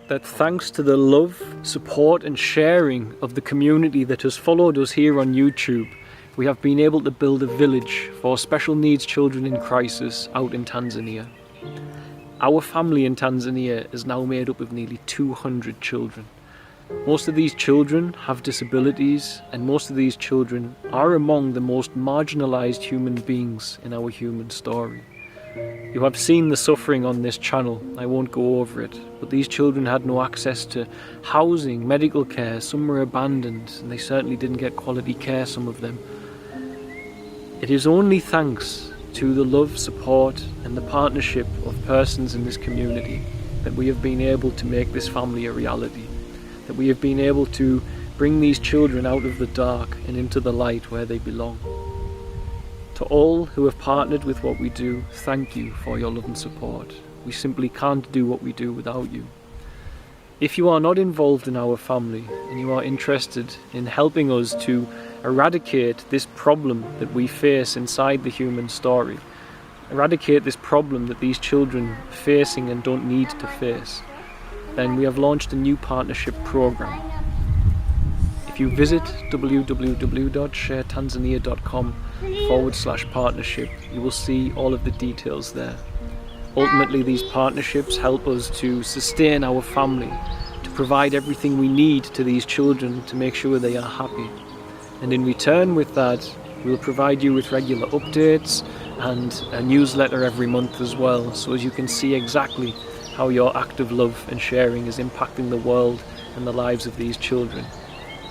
that thanks to the love, support and sharing of the community that has followed us here on YouTube, we have been able to build a village for special needs children in crisis out in Tanzania. Our family in Tanzania is now made up of nearly 200 children. Most of these children have disabilities, and most of these children are among the most marginalised human beings in our human story. You have seen the suffering on this channel, I won't go over it, but these children had no access to housing, medical care, some were abandoned, and they certainly didn't get quality care, some of them. It is only thanks to the love, support and the partnership of persons in this community that we have been able to make this family a reality, that we have been able to bring these children out of the dark and into the light where they belong. To all who have partnered with what we do, thank you for your love and support. We simply can't do what we do without you. If you are not involved in our family and you are interested in helping us to eradicate this problem that we face inside the human story, eradicate this problem that these children are facing and don't need to face, then we have launched a new partnership program. If you visit www.sharetanzania.com/partnership, you will see all of the details there. Ultimately, these partnerships help us to sustain our family, to provide everything we need to these children to make sure they are happy. And in return with that, we'll provide you with regular updates and a newsletter every month as well, so as you can see exactly how your act of love and sharing is impacting the world and the lives of these children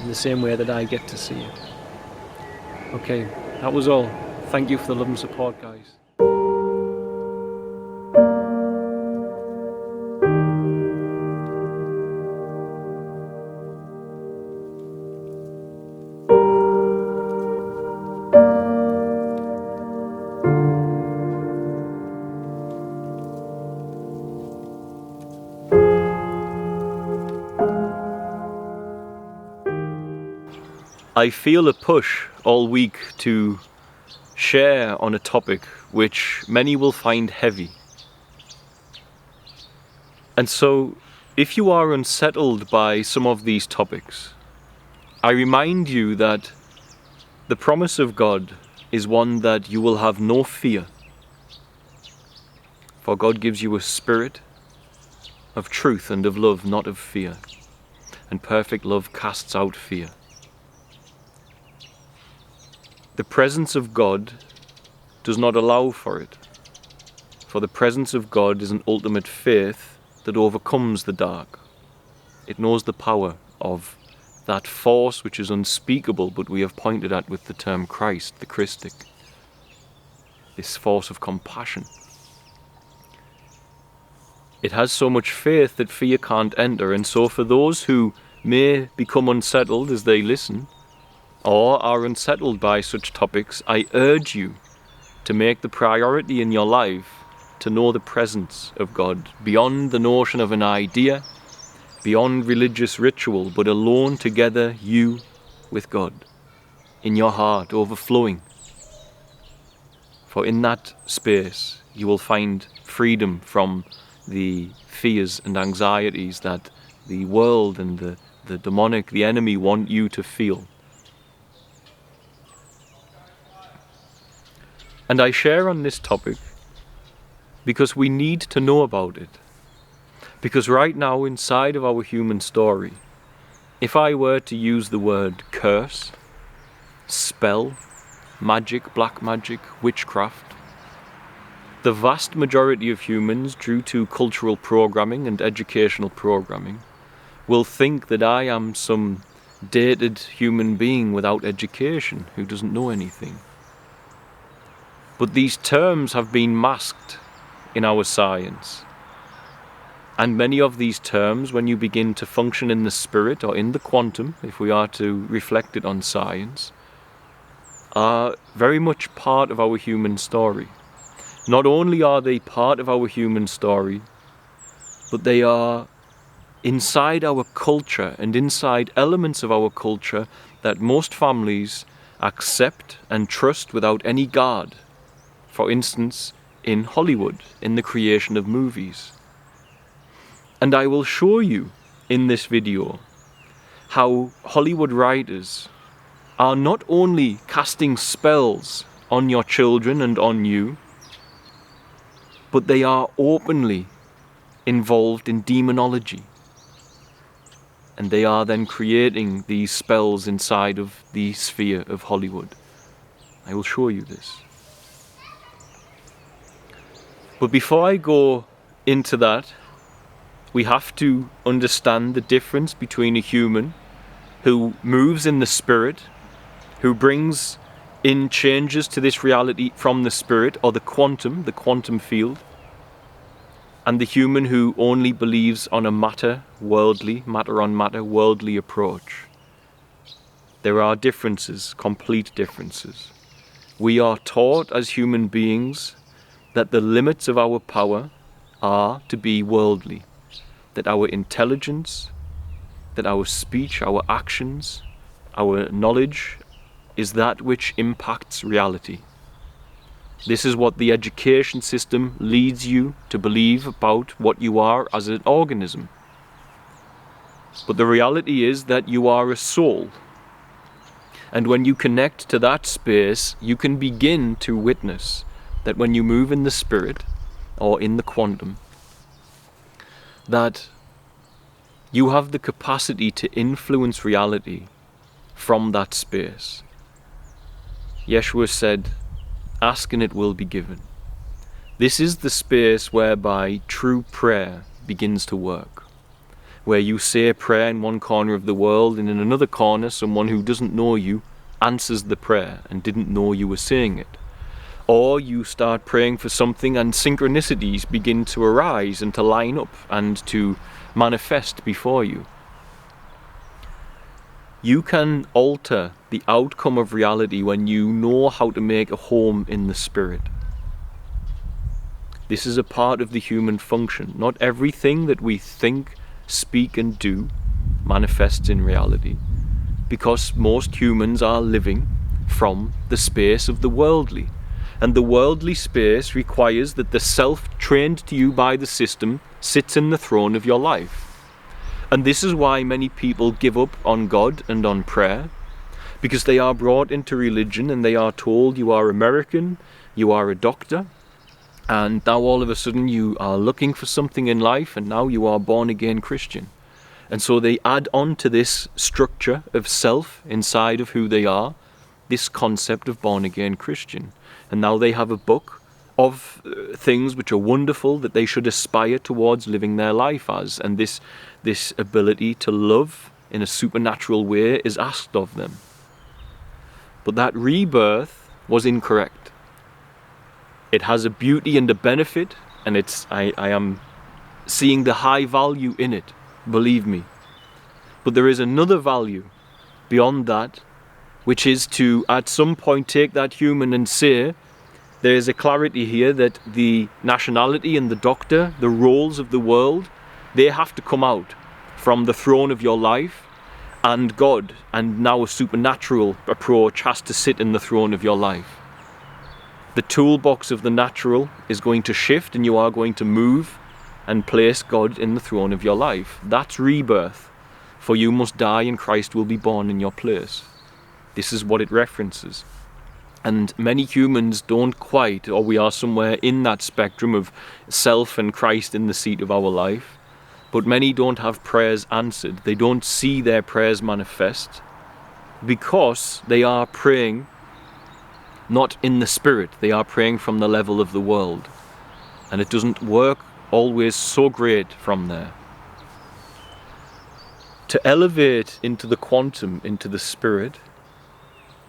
in the same way that I get to see it. Okay, that was all. Thank you for the love and support, guys. I feel a push all week to share on a topic which many will find heavy. And so, if you are unsettled by some of these topics, I remind you that the promise of God is one that you will have no fear. For God gives you a spirit of truth and of love, not of fear. And perfect love casts out fear. The presence of God does not allow for it, for the presence of God is an ultimate faith that overcomes the dark. It knows the power of that force which is unspeakable, but we have pointed at with the term Christ, the Christic, this force of compassion. It has so much faith that fear can't enter, and so for those who may become unsettled as they listen, or are unsettled by such topics, I urge you to make the priority in your life to know the presence of God, beyond the notion of an idea, beyond religious ritual, but alone together, you with God, in your heart, overflowing. For in that space, you will find freedom from the fears and anxieties that the world and the demonic, the enemy, want you to feel. And I share on this topic because we need to know about it. Because right now, inside of our human story, if I were to use the word curse, spell, magic, black magic, witchcraft, the vast majority of humans, due to cultural programming and educational programming, will think that I am some dated human being without education who doesn't know anything. But these terms have been masked in our science. And many of these terms, when you begin to function in the spirit or in the quantum, if we are to reflect it on science, are very much part of our human story. Not only are they part of our human story, but they are inside our culture and inside elements of our culture that most families accept and trust without any guard. For instance, in Hollywood, in the creation of movies. And I will show you in this video how Hollywood writers are not only casting spells on your children and on you, but they are openly involved in demonology. And they are then creating these spells inside of the sphere of Hollywood. I will show you this. But before I go into that, we have to understand the difference between a human who moves in the spirit, who brings in changes to this reality from the spirit, or the quantum field, and the human who only believes on a matter on matter, worldly approach. There are differences, complete differences. We are taught as human beings that the limits of our power are to be worldly, that our intelligence, that our speech, our actions, our knowledge is that which impacts reality. This is what the education system leads you to believe about what you are as an organism. But the reality is that you are a soul. And when you connect to that space, you can begin to witness that when you move in the spirit or in the quantum, that you have the capacity to influence reality from that space. Yeshua said, "Ask and it will be given." This is the space whereby true prayer begins to work, where you say a prayer in one corner of the world, and in another corner someone who doesn't know you answers the prayer and didn't know you were saying it. Or you start praying for something and synchronicities begin to arise and to line up and to manifest before you. You can alter the outcome of reality when you know how to make a home in the spirit. This is a part of the human function. Not everything that we think, speak and do manifests in reality, because most humans are living from the space of the worldly. And the worldly space requires that the self trained to you by the system sits in the throne of your life. And this is why many people give up on God and on prayer, because they are brought into religion and they are told you are American, you are a doctor, and now all of a sudden you are looking for something in life and now you are born again Christian. And so they add on to this structure of self inside of who they are, this concept of born again Christian. And now they have a book of things which are wonderful that they should aspire towards living their life as. And this ability to love in a supernatural way is asked of them. But that rebirth was incorrect. It has a beauty and a benefit, and I am seeing the high value in it, believe me. But there is another value beyond that, which is to at some point take that human and say, there is a clarity here that the nationality and the doctor, the roles of the world, they have to come out from the throne of your life, and God, and now a supernatural approach has to sit in the throne of your life. The toolbox of the natural is going to shift and you are going to move and place God in the throne of your life. That's rebirth. For you must die and Christ will be born in your place. This is what it references. And many humans don't quite, or we are somewhere in that spectrum of self and Christ in the seat of our life. But many don't have prayers answered. They don't see their prayers manifest because they are praying not in the spirit. They are praying from the level of the world. And it doesn't work always so great from there. To elevate into the quantum, into the spirit,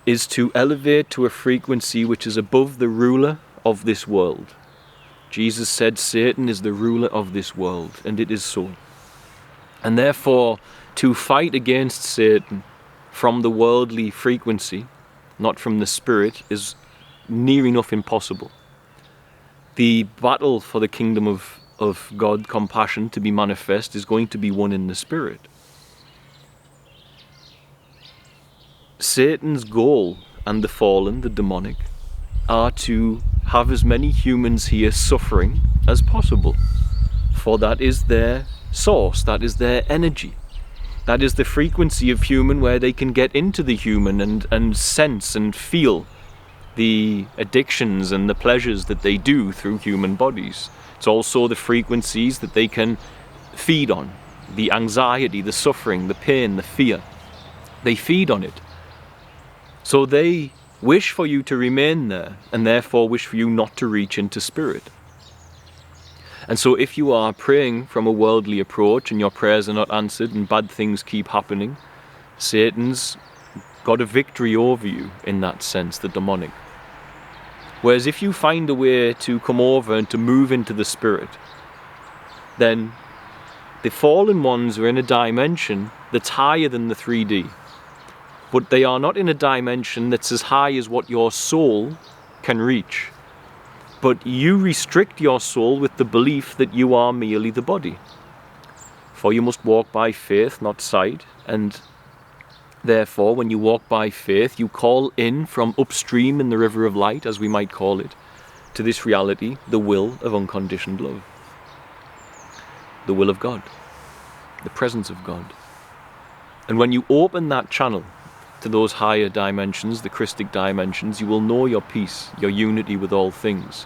is to elevate to a frequency which is above the ruler of this world. Jesus said Satan is the ruler of this world, and it is so. And therefore, to fight against Satan from the worldly frequency, not from the spirit, is near enough impossible. The battle for the kingdom of God, compassion, to be manifest is going to be won in the spirit. Satan's goal, and the fallen, the demonic, are to have as many humans here suffering as possible, for that is their source, that is their energy. That is the frequency of human where they can get into the human and sense and feel the addictions and the pleasures that they do through human bodies. It's also the frequencies that they can feed on. The anxiety, the suffering, the pain, the fear. They feed on it. So they wish for you to remain there, and therefore wish for you not to reach into spirit. And so if you are praying from a worldly approach and your prayers are not answered and bad things keep happening, Satan's got a victory over you in that sense, the demonic. Whereas if you find a way to come over and to move into the spirit, then the fallen ones are in a dimension that's higher than the 3D. But they are not in a dimension that's as high as what your soul can reach. But you restrict your soul with the belief that you are merely the body. For you must walk by faith, not sight, and therefore when you walk by faith, you call in from upstream in the river of light, as we might call it, to this reality, the will of unconditioned love. The will of God, the presence of God. And when you open that channel to those higher dimensions, the Christic dimensions, you will know your peace, your unity with all things.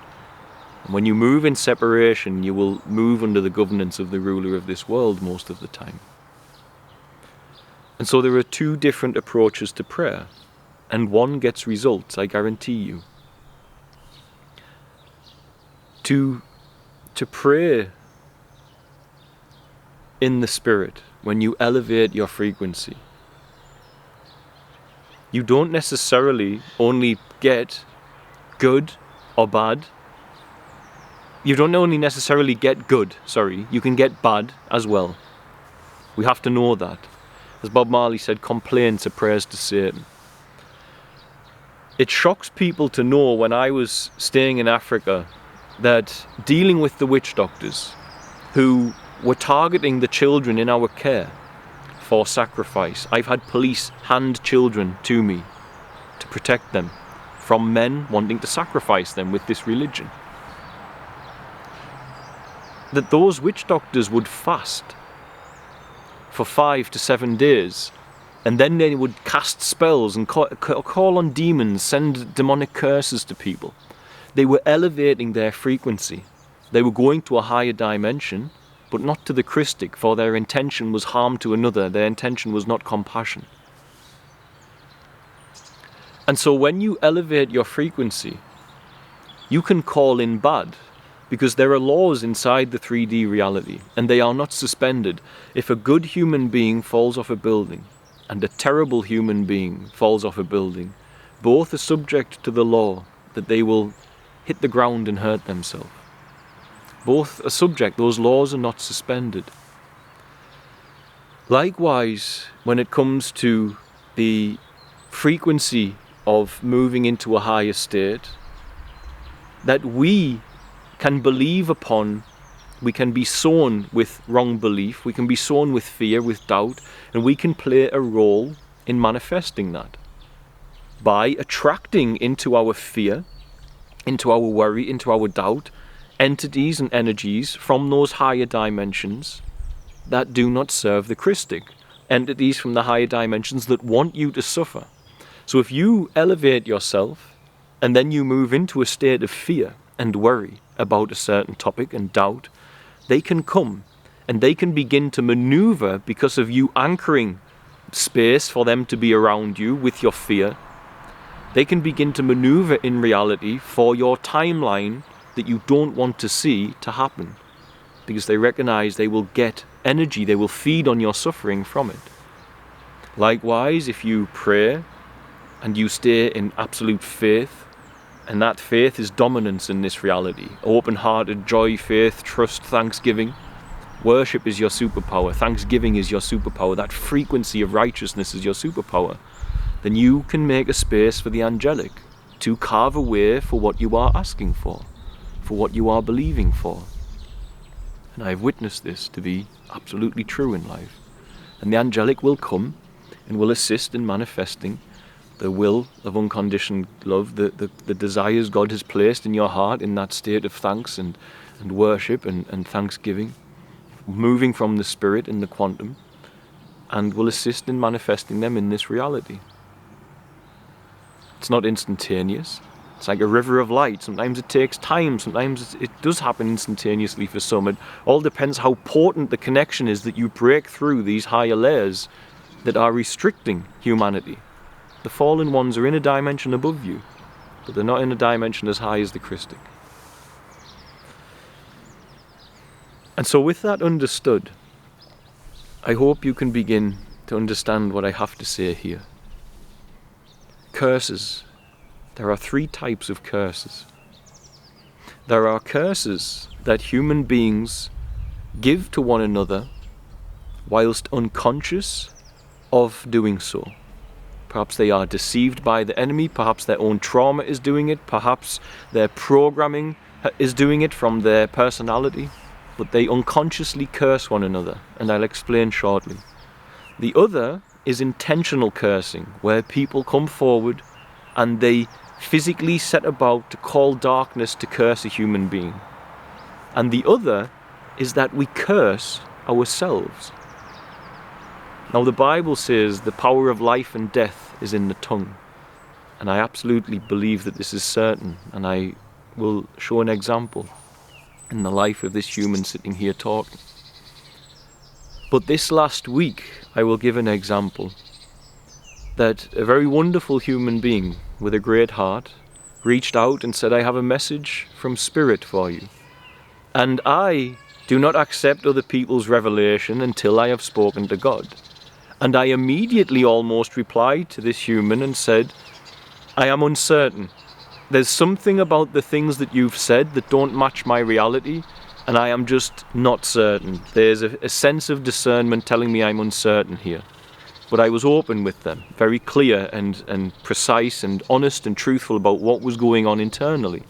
And when you move in separation, you will move under the governance of the ruler of this world most of the time. And so there are two different approaches to prayer, and one gets results, I guarantee you. To pray in the spirit, when you elevate your frequency, you don't necessarily only get good or bad. You don't only necessarily get good, you can get bad as well. We have to know that. As Bob Marley said, complaints are prayers to Satan. It shocks people to know when I was staying in Africa that dealing with the witch doctors who were targeting the children in our care for sacrifice. I've had police hand children to me to protect them from men wanting to sacrifice them with this religion. That those witch doctors would fast for 5 to 7 days, and then they would cast spells and call on demons, send demonic curses to people. They were elevating their frequency. They were going to a higher dimension, but not to the Christic, for their intention was harm to another. Their intention was not compassion. And so when you elevate your frequency, you can call in bad, because there are laws inside the 3D reality, and they are not suspended. If a good human being falls off a building, and a terrible human being falls off a building, both are subject to the law that they will hit the ground and hurt themselves. Both are subject, those laws are not suspended. Likewise, when it comes to the frequency of moving into a higher state, that we can believe upon, we can be sown with wrong belief, we can be sown with fear, with doubt, and we can play a role in manifesting that by attracting into our fear, into our worry, into our doubt, entities and energies from those higher dimensions that do not serve the Christic, entities from the higher dimensions that want you to suffer. So if you elevate yourself and then you move into a state of fear and worry about a certain topic and doubt, they can come and they can begin to maneuver because of you anchoring space for them to be around you with your fear. They can begin to maneuver in reality for your timeline that you don't want to see to happen, because they recognize they will get energy, they will feed on your suffering from it. Likewise, if you pray and you stay in absolute faith, and that faith is dominance in this reality, open-hearted joy, faith, trust, thanksgiving, worship is your superpower, thanksgiving is your superpower, that frequency of righteousness is your superpower, then you can make a space for the angelic to carve a way for what you are asking for what you are believing for. And I've witnessed this to be absolutely true in life. And the angelic will come and will assist in manifesting the will of unconditioned love, the desires God has placed in your heart in that state of thanks and worship and thanksgiving. moving from the spirit in the quantum, and will assist in manifesting them in this reality. It's not instantaneous. It's like a river of light. Sometimes it takes time. Sometimes it does happen instantaneously for some. It all depends how potent the connection is that you break through these higher layers that are restricting humanity. The fallen ones are in a dimension above you, but they're not in a dimension as high as the Christic. And so with that understood, I hope you can begin to understand what I have to say here. Curses. There are 3 types of curses. There are curses that human beings give to one another whilst unconscious of doing so. Perhaps they are deceived by the enemy, perhaps their own trauma is doing it, perhaps their programming is doing it from their personality, but they unconsciously curse one another, and I'll explain shortly. The other is intentional cursing, where people come forward and they physically set about to call darkness to curse a human being. And the other is that we curse ourselves. Now the Bible says the power of life and death is in the tongue. And I absolutely believe that this is certain, and I will show an example in the life of this human sitting here talking. But this last week I will give an example that a very wonderful human being with a great heart reached out and said, I have a message from Spirit for you. And I do not accept other people's revelation until I have spoken to God. And I immediately almost replied to this human and said, I am uncertain. There's something about the things that you've said that don't match my reality, and I am just not certain. There's a sense of discernment telling me I'm uncertain here. But I was open with them, very clear and precise and honest and truthful about what was going on internally.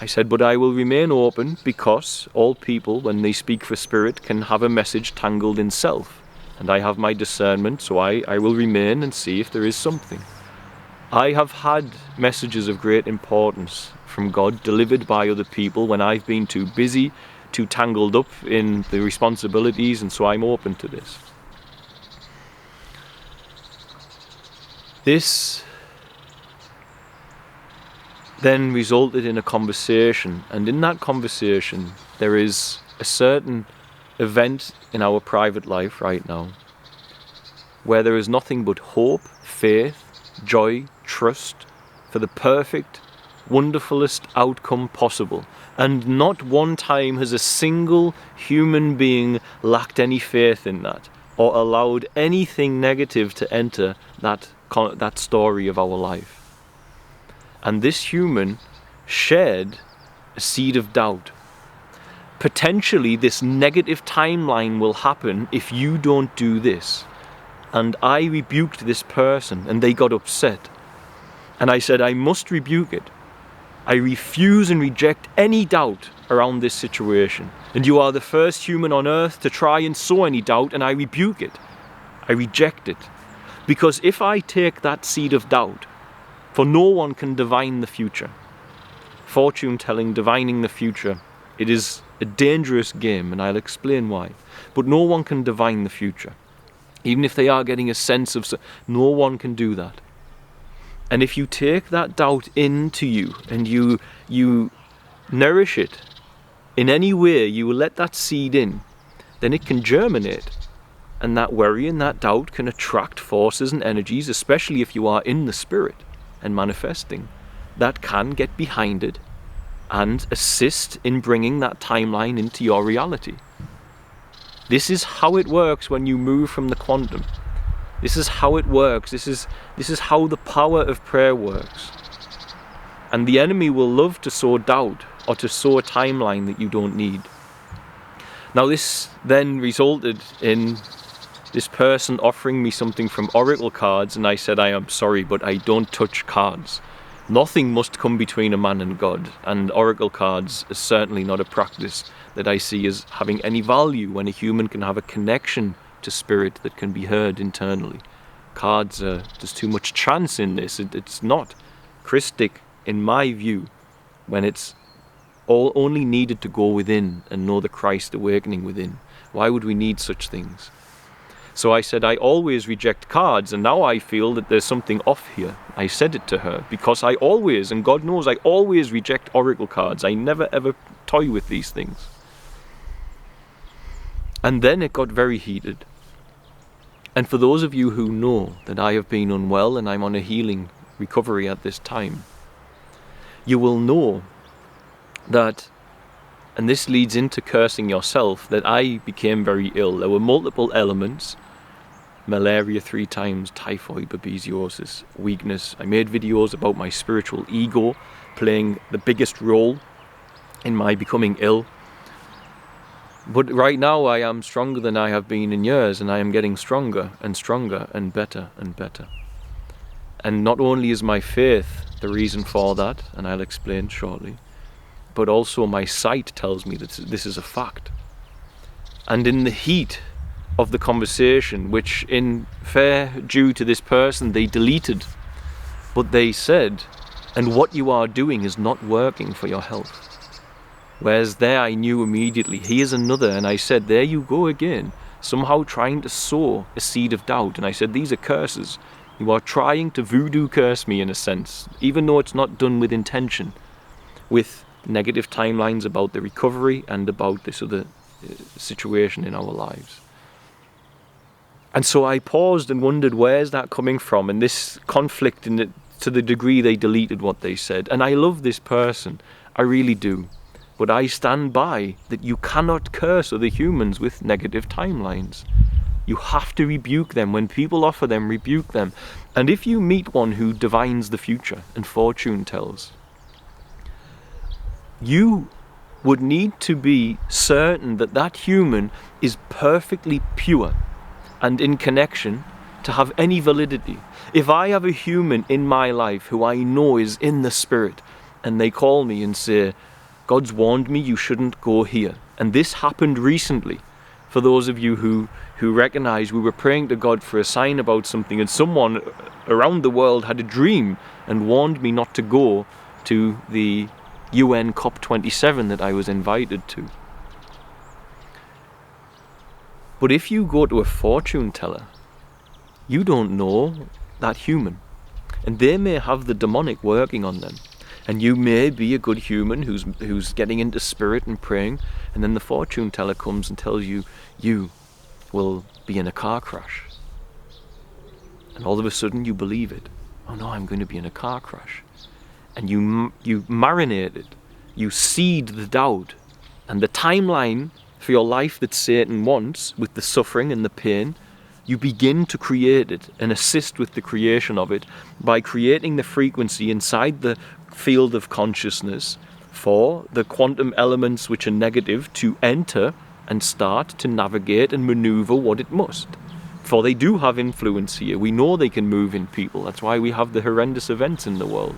I said, but I will remain open because all people, when they speak for Spirit, can have a message tangled in self. And I have my discernment, so I will remain and see if there is something. I have had messages of great importance from God delivered by other people when I've been too busy, too tangled up in the responsibilities, and so I'm open to this. This then resulted in a conversation, and in that conversation there is a certain event in our private life right now where there is nothing but hope, faith, joy, trust for the perfect, wonderfulest outcome possible. And not one time has a single human being lacked any faith in that or allowed anything negative to enter that story of our life. And this human shared a seed of doubt. Potentially this negative timeline will happen if you don't do this. And I rebuked this person and they got upset. And I said, I must rebuke it. I refuse and reject any doubt around this situation. And you are the first human on earth to try and sow any doubt, and I rebuke it. I reject it. Because if I take that seed of doubt, for no one can divine the future. Fortune telling, divining the future, it is a dangerous game, and I'll explain why. But no one can divine the future. Even if they are getting a sense of, no one can do that. And if you take that doubt into you and you nourish it in any way, you will let that seed in, then it can germinate. And that worry and that doubt can attract forces and energies, especially if you are in the Spirit and manifesting, that can get behind it and assist in bringing that timeline into your reality. This is how it works when you move from the quantum. This is how it works. This is how the power of prayer works. And the enemy will love to sow doubt or to sow a timeline that you don't need. Now this then resulted in this person offering me something from oracle cards, and I said, I am sorry, but I don't touch cards. Nothing must come between a man and God, and oracle cards is certainly not a practice that I see as having any value when a human can have a connection to Spirit that can be heard internally. Cards, there's too much chance in this. It's not Christic, in my view, when it's all only needed to go within and know the Christ awakening within. Why would we need such things? So I said, I always reject cards, and now I feel that there's something off here. I said it to her, because I always, and God knows, I always reject oracle cards. I never ever toy with these things. And then it got very heated. And for those of you who know that I have been unwell and I'm on a healing recovery at this time, you will know that, and this leads into cursing yourself, that I became very ill. There were multiple elements: malaria 3 times, typhoid, babesiosis, weakness. I made videos about my spiritual ego playing the biggest role in my becoming ill. But right now I am stronger than I have been in years, and I am getting stronger and stronger and better and better. And not only is my faith the reason for that, and I'll explain shortly, but also my sight tells me that this is a fact. And in the heat of the conversation, which in fair due to this person they deleted, but they said, and what you are doing is not working for your health. Whereas there I knew immediately, here's another, and I said, there you go again, somehow trying to sow a seed of doubt. And I said, these are curses. You are trying to voodoo curse me in a sense, even though it's not done with intention, with negative timelines about the recovery and about this other situation in our lives. And so I paused and wondered, where's that coming from? And this conflict in it, to the degree they deleted what they said. And I love this person, I really do. But I stand by that you cannot curse other humans with negative timelines. You have to rebuke them. When people offer them, rebuke them. And if you meet one who divines the future and fortune tells, you would need to be certain that that human is perfectly pure and in connection to have any validity. If I have a human in my life who I know is in the spirit, and they call me and say, God's warned me you shouldn't go here. And this happened recently. For those of you who recognize, we were praying to God for a sign about something, and someone around the world had a dream and warned me not to go to the UN COP27 that I was invited to. But if you go to a fortune teller, you don't know that human, and they may have the demonic working on them. And you may be a good human who's getting into spirit and praying, and then the fortune teller comes and tells you, you will be in a car crash. And all of a sudden you believe it. Oh no, I'm going to be in a car crash. And you marinate it. You seed the doubt. And the timeline for your life that Satan wants, with the suffering and the pain, you begin to create it and assist with the creation of it by creating the frequency inside the field of consciousness for the quantum elements which are negative to enter and start to navigate and maneuver what it must. For they do have influence here. We know they can move in people. That's why we have the horrendous events in the world.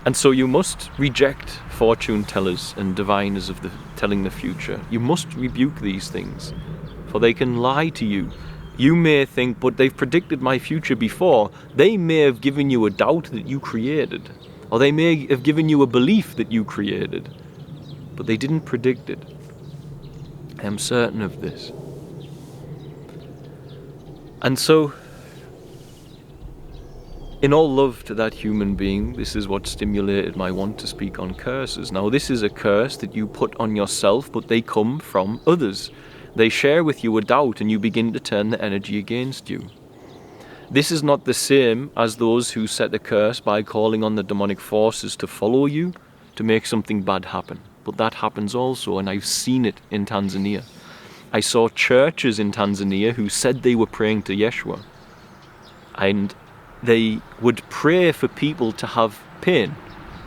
And so you must reject fortune tellers and diviners of the telling the future. You must rebuke these things, for they can lie to you. You may think, but they've predicted my future before. They may have given you a doubt that you created, or they may have given you a belief that you created, but they didn't predict it. I am certain of this. And so, in all love to that human being, this is what stimulated my want to speak on curses. Now, this is a curse that you put on yourself, but they come from others. They share with you a doubt, and you begin to turn the energy against you. This is not the same as those who set a curse by calling on the demonic forces to follow you to make something bad happen. But that happens also, and I've seen it in Tanzania. I saw churches in Tanzania who said they were praying to Yeshua, and they would pray for people to have pain.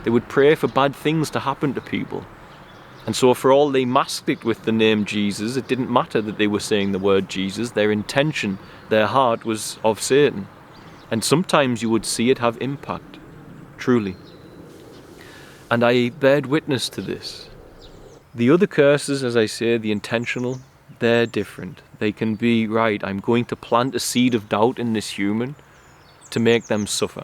They would pray for bad things to happen to people. And so for all they masked it with the name Jesus, it didn't matter that they were saying the word Jesus. Their intention, their heart was of Satan. And sometimes you would see it have impact, truly. And I bear witness to this. The other curses, as I say, the intentional, they're different. They can be, right, I'm going to plant a seed of doubt in this human to make them suffer.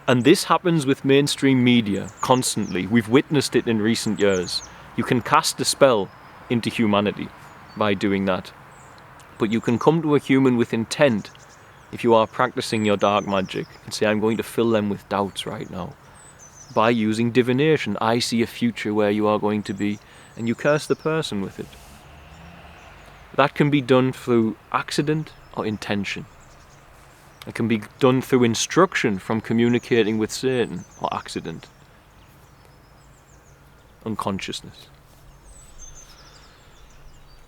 And this happens with mainstream media constantly. We've witnessed it in recent years. You can cast a spell into humanity by doing that. But you can come to a human with intent if you are practicing your dark magic and say, I'm going to fill them with doubts right now. By using divination, I see a future where you are going to be, and you curse the person with it. That can be done through accident or intention. It can be done through instruction from communicating with Satan or accident. Unconsciousness.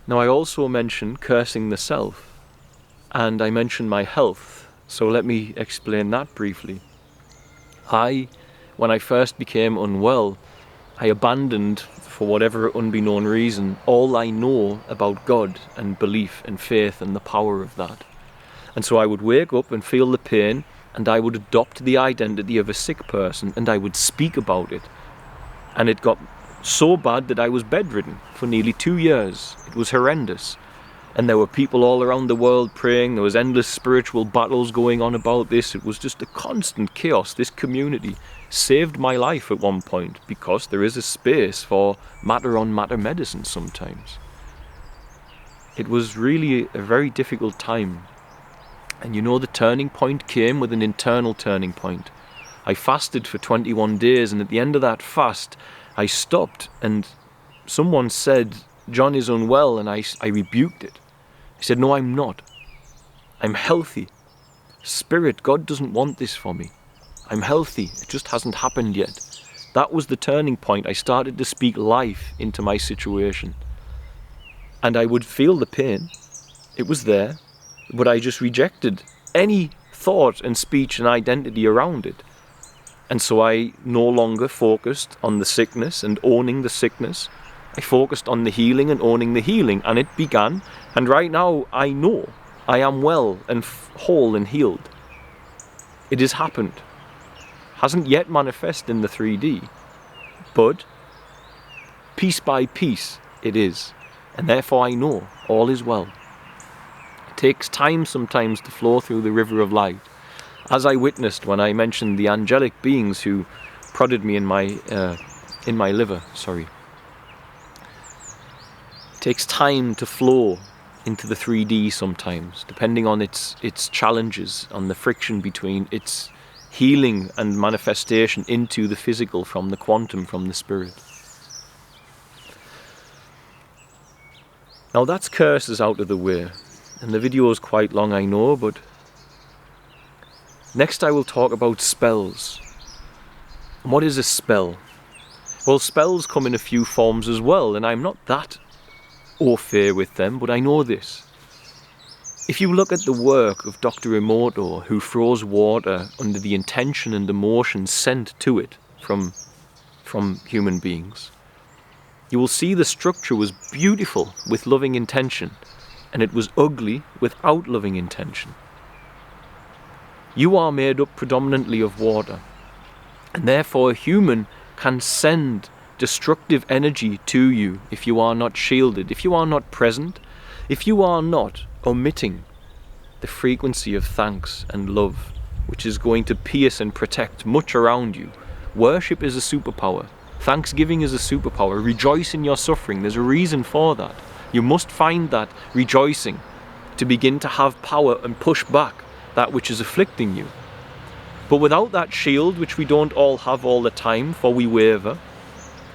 Now I also mentioned cursing the self, and I mentioned my health, so let me explain that briefly. When I first became unwell, I abandoned, for whatever unbeknown reason, all I know about God and belief and faith and the power of that. And so I would wake up and feel the pain, and I would adopt the identity of a sick person, and I would speak about it. And it got so bad that I was bedridden for nearly 2 years. It was horrendous. And there were people all around the world praying. There was endless spiritual battles going on about this. It was just a constant chaos. This community saved my life at one point, because there is a space for matter-on-matter medicine sometimes. It was really a very difficult time. And you know, the turning point came with an internal turning point. I fasted for 21 days, and at the end of that fast, I stopped, and someone said, John is unwell, and I rebuked it. I said, no, I'm not. I'm healthy. Spirit, God doesn't want this for me. I'm healthy. It just hasn't happened yet. That was the turning point. I started to speak life into my situation. And I would feel the pain. It was there. But I just rejected any thought and speech and identity around it. And so I no longer focused on the sickness and owning the sickness. I focused on the healing and owning the healing. And it began. And right now I know I am well and whole and healed. It has happened. Hasn't yet manifested in the 3D. But piece by piece it is. And therefore I know all is well. It takes time sometimes to flow through the river of light. As I witnessed when I mentioned the angelic beings who prodded me in my liver. It takes time to flow into the 3D sometimes, depending on its challenges, on the friction between its healing and manifestation into the physical, from the quantum, from the spirit. Now that's curses out of the way. And the video is quite long, I know, but next I will talk about spells. And what is a spell? Well, spells come in a few forms as well, and I'm not that au fait with them, but I know this. If you look at the work of Dr Emoto, who froze water under the intention and emotion sent to it from human beings, you will see the structure was beautiful with loving intention, and it was ugly without loving intention. You are made up predominantly of water, and therefore a human can send destructive energy to you if you are not shielded, if you are not present, if you are not omitting the frequency of thanks and love, which is going to pierce and protect much around you. Worship is a superpower. Thanksgiving is a superpower. Rejoice in your suffering. There's a reason for that. You must find that rejoicing to begin to have power and push back that which is afflicting you. But without that shield, which we don't all have all the time, for we waver,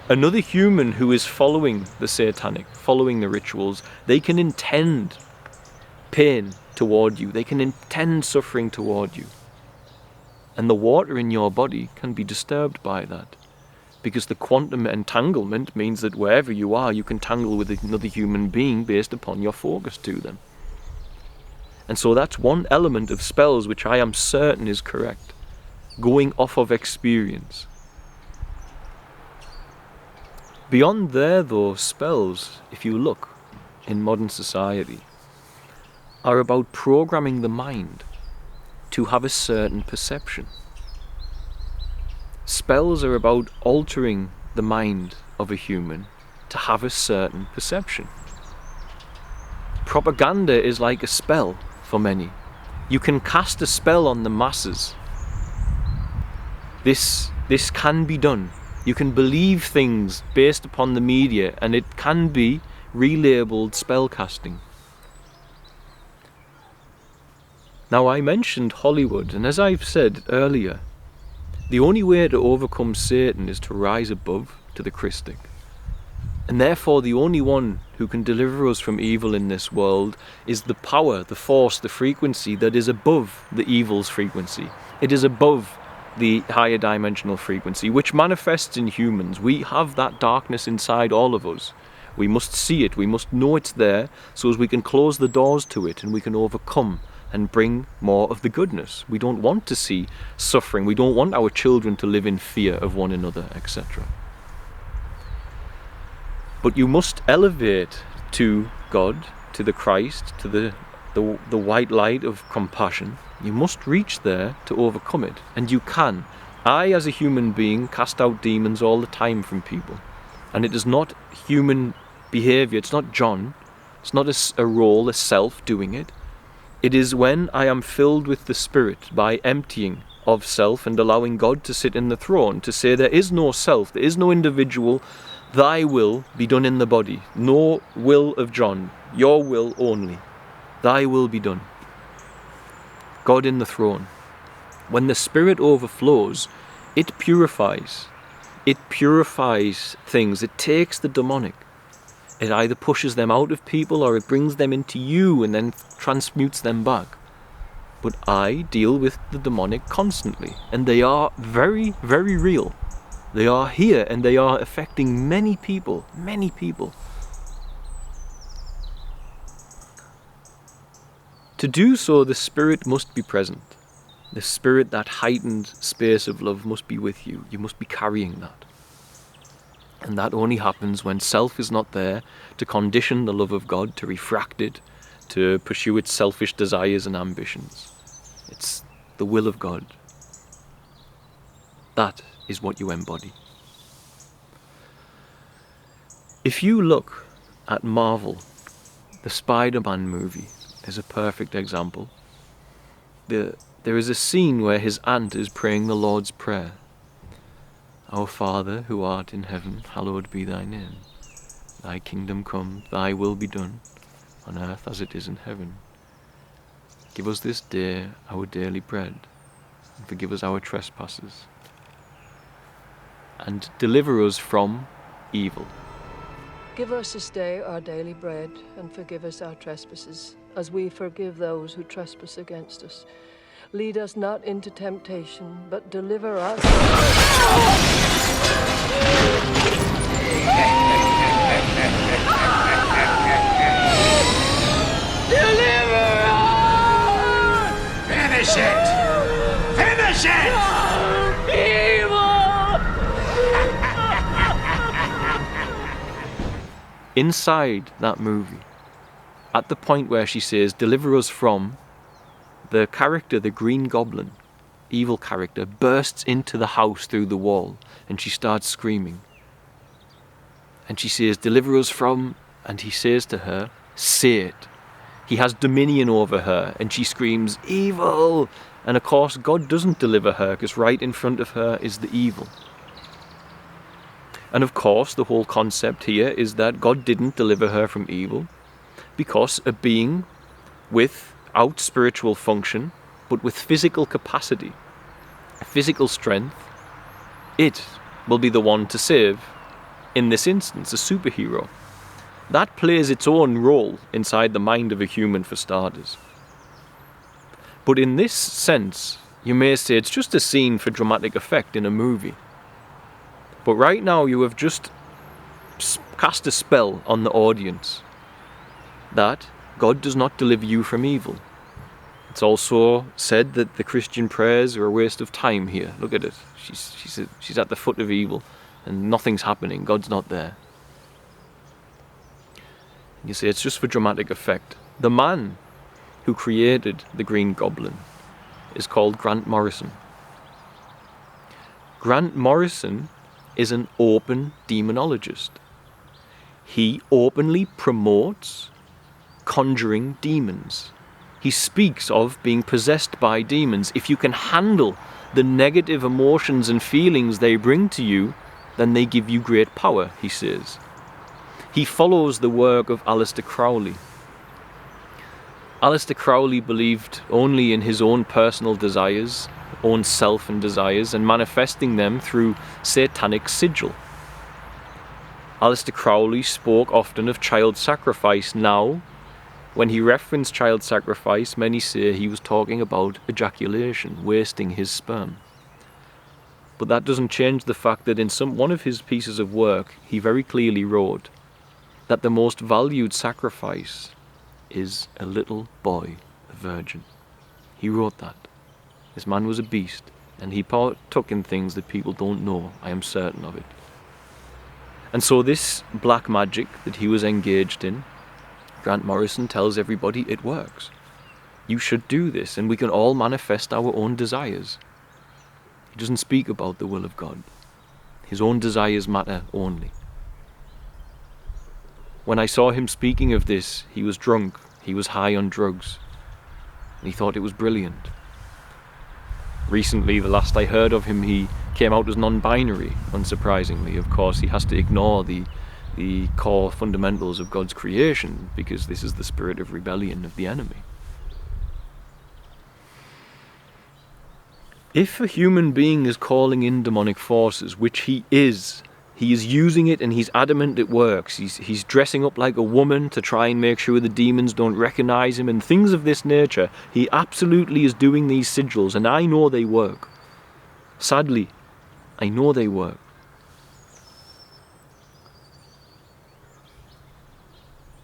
another human who is following the satanic, following the rituals, they can intend pain toward you. They can intend suffering toward you. And the water in your body can be disturbed by that. Because the quantum entanglement means that wherever you are, you can tangle with another human being based upon your focus to them. And so that's one element of spells which I am certain is correct. Going off of experience. Beyond there, though, spells, if you look in modern society, are about programming the mind to have a certain perception. Spells are about altering the mind of a human to have a certain perception. Propaganda is like a spell for many. You can cast a spell on the masses This can be done. You can believe things based upon the media, and it can be relabeled spellcasting. Now, I mentioned Hollywood, and as I've said earlier, the only way to overcome Satan is to rise above to the Christic. And therefore the only one who can deliver us from evil in this world is the power, the force, the frequency that is above the evil's frequency. It is above the higher dimensional frequency, which manifests in humans. We have that darkness inside all of us. We must see it, we must know it's there, so as we can close the doors to it and we can overcome and bring more of the goodness. We don't want to see suffering, we don't want our children to live in fear of one another, etc. But you must elevate to God, to the Christ, to the white light of compassion. You must reach there to overcome it. And you can. I, as a human being, cast out demons all the time from people. And it is not human behavior. It's not John. It's not a role, a self doing it. It is when I am filled with the Spirit by emptying of self and allowing God to sit in the throne, to say there is no self, there is no individual. Thy will be done in the body. No will of John. Your will only. Thy will be done. God in the throne. When the Spirit overflows, it purifies. It purifies things. It takes the demonic. It either pushes them out of people or it brings them into you and then transmutes them back. But I deal with the demonic constantly. And they are very, very real. They are here and they are affecting many people, many people. To do so, the Spirit must be present. The Spirit, that heightened space of love, must be with you. You must be carrying that. And that only happens when self is not there to condition the love of God, to refract it, to pursue its selfish desires and ambitions. It's the will of God. That is what you embody. If you look at Marvel, the Spider-Man movie is a perfect example. There is a scene where his aunt is praying the Lord's Prayer. Our Father, who art in heaven, hallowed be thy name. Thy kingdom come, thy will be done, on earth as it is in heaven. Give us this day our daily bread, and forgive us our trespasses, and deliver us from evil. Give us this day our daily bread, and forgive us our trespasses, as we forgive those who trespass against us. Lead us not into temptation, but deliver us. Deliver us! Finish it! Finish it! Inside that movie, at the point where she says, deliver us from, the character, the Green Goblin, evil character, bursts into the house through the wall and she starts screaming. And she says, deliver us from, and he says to her, say it. He has dominion over her and she screams, evil! And of course God doesn't deliver her because right in front of her is the evil. And of course the whole concept here is that God didn't deliver her from evil because a being without spiritual function but with physical capacity, physical strength, it will be the one to save, in this instance, a superhero. That plays its own role inside the mind of a human for starters. But in this sense, you may say it's just a scene for dramatic effect in a movie. But right now you have just cast a spell on the audience that God does not deliver you from evil. It's also said that the Christian prayers are a waste of time here. Look at it. She's at the foot of evil and nothing's happening. God's not there. You say it's just for dramatic effect. The man who created the Green Goblin is called Grant Morrison. Grant Morrison is an open demonologist. He openly promotes conjuring demons. He speaks of being possessed by demons. If you can handle the negative emotions and feelings they bring to you, then they give you great power, he says. He follows the work of Aleister Crowley. Aleister Crowley believed only in his own personal desires, own self and desires, and manifesting them through satanic sigil. Aleister Crowley spoke often of child sacrifice. Now, when he referenced child sacrifice, many say he was talking about ejaculation, wasting his sperm. But that doesn't change the fact that in one of his pieces of work, he very clearly wrote that the most valued sacrifice is a little boy, a virgin. He wrote that. This man was a beast, and he partook in things that people don't know. I am certain of it. And so this black magic that he was engaged in, Grant Morrison tells everybody it works. You should do this, and we can all manifest our own desires. He doesn't speak about the will of God. His own desires matter only. When I saw him speaking of this, he was drunk, he was high on drugs, and he thought it was brilliant. Recently, the last I heard of him, he came out as non-binary, unsurprisingly. Of course, he has to ignore the core fundamentals of God's creation, because this is the spirit of rebellion of the enemy. If a human being is calling in demonic forces, which he is using it and he's adamant it works. He's dressing up like a woman to try and make sure the demons don't recognize him and things of this nature. He absolutely is doing these sigils, and I know they work. Sadly, I know they work.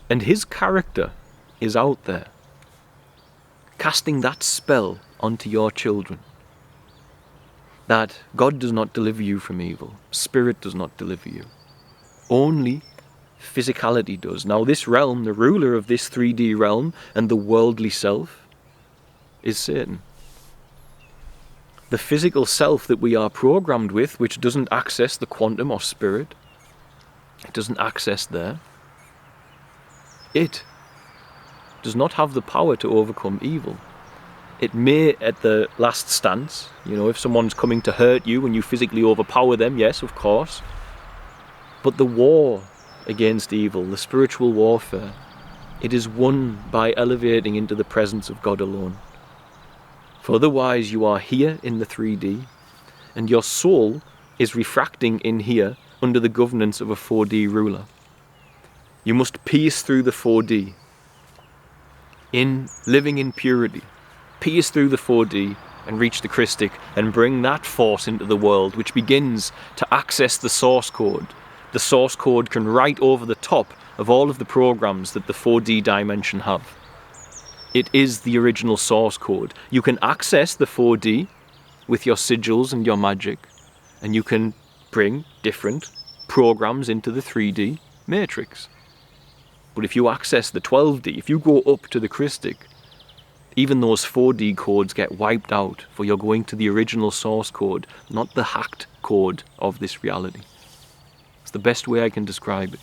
And his character is out there, casting that spell onto your children. That God does not deliver you from evil. Spirit does not deliver you. Only physicality does. Now this realm, the ruler of this 3D realm and the worldly self, is Satan. The physical self that we are programmed with, which doesn't access the quantum or spirit, it doesn't access there. It does not have the power to overcome evil. It may at the last stance, if someone's coming to hurt you and you physically overpower them, yes, of course. But the war against evil, the spiritual warfare, it is won by elevating into the presence of God alone. For otherwise you are here in the 3D, and your soul is refracting in here under the governance of a 4D ruler. You must pierce through the 4D, in living in purity. Pierce through the 4D and reach the Christic and bring that force into the world, which begins to access the source code. The source code can write over the top of all of the programs that the 4D dimension have. It is the original source code. You can access the 4D with your sigils and your magic, and you can bring different programs into the 3D matrix. But if you access the 12D, if you go up to the Christic, even those 4D codes get wiped out, for you're going to the original source code, not the hacked code of this reality. It's the best way I can describe it.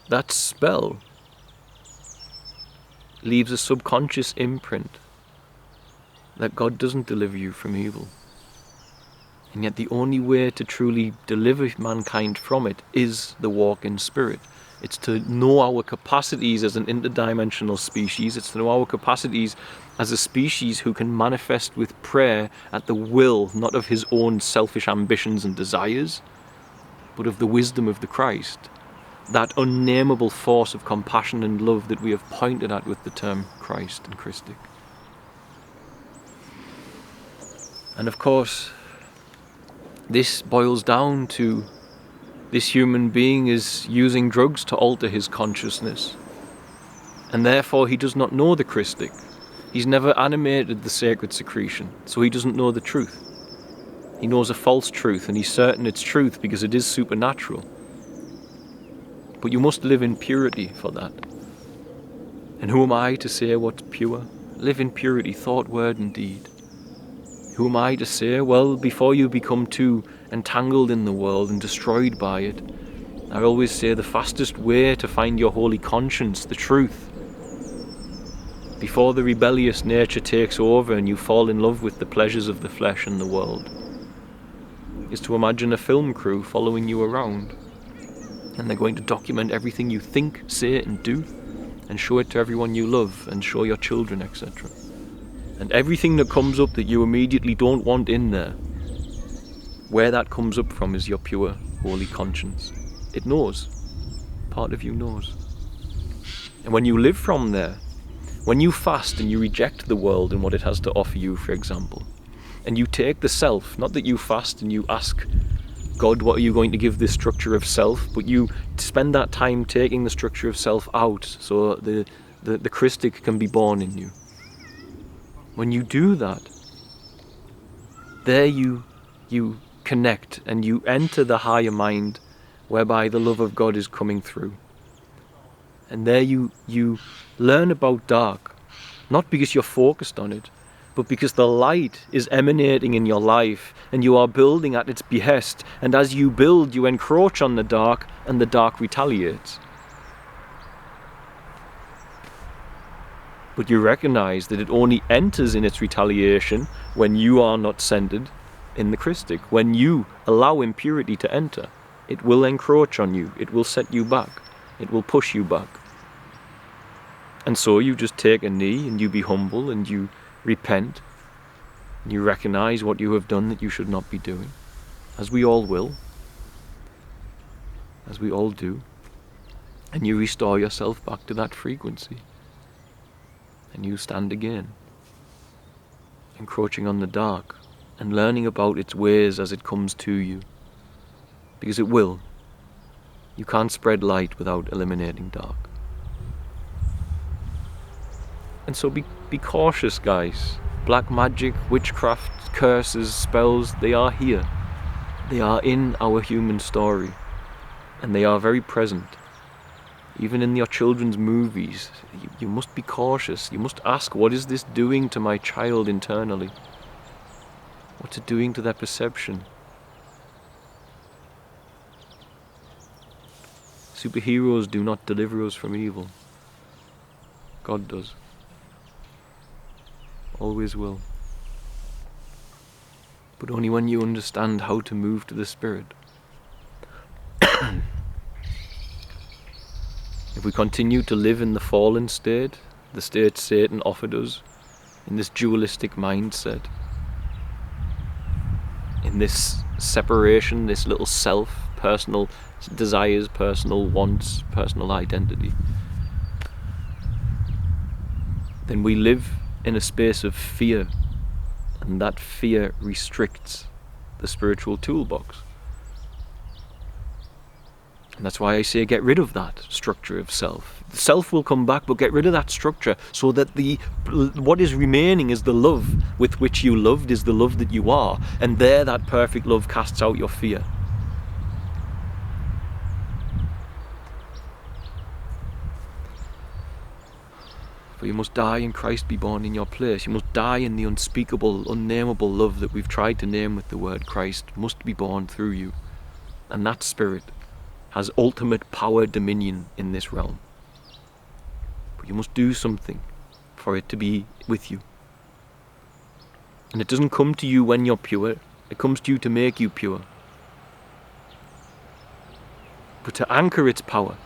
That spell leaves a subconscious imprint that God doesn't deliver you from evil. And yet the only way to truly deliver mankind from it is the walk in spirit. It's to know our capacities as an interdimensional species. It's to know our capacities as a species who can manifest with prayer at the will, not of his own selfish ambitions and desires, but of the wisdom of the Christ. That unnameable force of compassion and love that we have pointed at with the term Christ and Christic. And of course, this boils down to this human being is using drugs to alter his consciousness, and therefore he does not know the Christic. He's never animated the sacred secretion, so he doesn't know the truth. He knows a false truth, and he's certain it's truth because it is supernatural. But you must live in purity for that. And who am I to say what's pure? Live in purity, thought, word, and deed. Who am I to say, well, before you become too entangled in the world and destroyed by it, I always say the fastest way to find your holy conscience, the truth, before the rebellious nature takes over and you fall in love with the pleasures of the flesh and the world, is to imagine a film crew following you around, and they're going to document everything you think, say and do, and show it to everyone you love, and show your children, etc. And everything that comes up that you immediately don't want in there, where that comes up from is your pure, holy conscience. It knows. Part of you knows. And when you live from there, when you fast and you reject the world and what it has to offer you, for example, and you take the self, not that you fast and you ask God, what are you going to give this structure of self, but you spend that time taking the structure of self out so the Christic can be born in you. When you do that, there you connect and you enter the higher mind whereby the love of God is coming through. And there you learn about dark, not because you're focused on it, but because the light is emanating in your life and you are building at its behest, and as you build you encroach on the dark and the dark retaliates. But you recognize that it only enters in its retaliation when you are not centered in the Christic. When you allow impurity to enter, it will encroach on you, it will set you back, it will push you back. And so you just take a knee and you be humble and you repent and you recognize what you have done that you should not be doing, as we all will, as we all do, and you restore yourself back to that frequency. And you stand again, encroaching on the dark and learning about its ways as it comes to you. Because it will. You can't spread light without eliminating dark. And so be cautious, guys. Black magic, witchcraft, curses, spells, they are here. They are in our human story. And they are very present. Even in your children's movies, you must be cautious. You must ask, what is this doing to my child internally? What's it doing to their perception? Superheroes do not deliver us from evil. God does. Always will. But only when you understand how to move to the Spirit. If we continue to live in the fallen state, the state Satan offered us, in this dualistic mindset, in this separation, this little self, personal desires, personal wants, personal identity, then we live in a space of fear, and that fear restricts the spiritual toolbox. And that's why I say get rid of that structure of self. The self will come back, but get rid of that structure so that what is remaining is the love with which you loved, is the love that you are. And there that perfect love casts out your fear. For you must die and Christ be born in your place. You must die in the unspeakable, unnameable love that we've tried to name with the word Christ must be born through you. And that Spirit has ultimate power, dominion in this realm. But you must do something for it to be with you. And it doesn't come to you when you're pure, it comes to you to make you pure. But to anchor its power,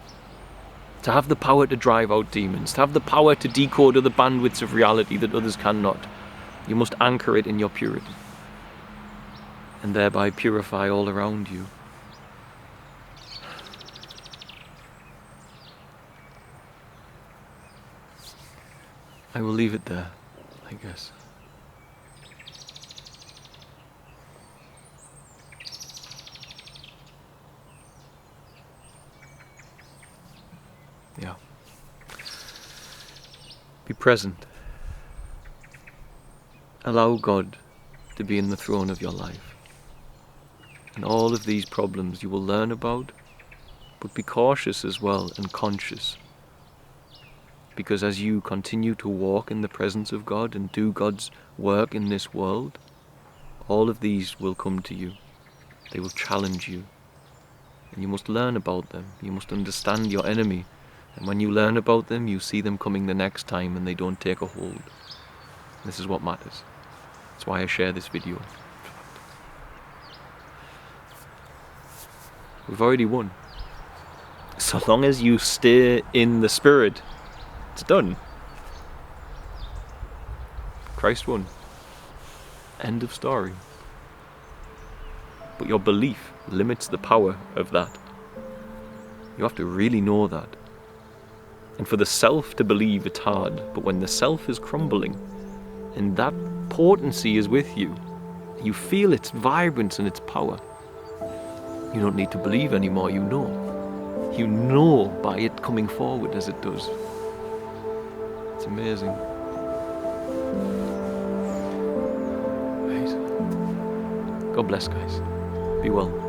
to have the power to drive out demons, to have the power to decode other bandwidths of reality that others cannot, you must anchor it in your purity, and thereby purify all around you. I will leave it there, I guess. Yeah. Be present. Allow God to be in the throne of your life. And all of these problems you will learn about, but be cautious as well and conscious. Because as you continue to walk in the presence of God and do God's work in this world, all of these will come to you. They will challenge you. And you must learn about them. You must understand your enemy And when you learn about them, you see them coming the next time and they don't take a hold. This is what matters. That's why I share this video. We've already won. So long as you stay in the spirit, it's done. Christ won. End of story. But your belief limits the power of that. You have to really know that. And for the self to believe, it's hard, but when the self is crumbling and that potency is with you, you feel its vibrance and its power, you don't need to believe anymore, you know. You know by it coming forward as it does. It's amazing. Right. God bless, guys. Be well.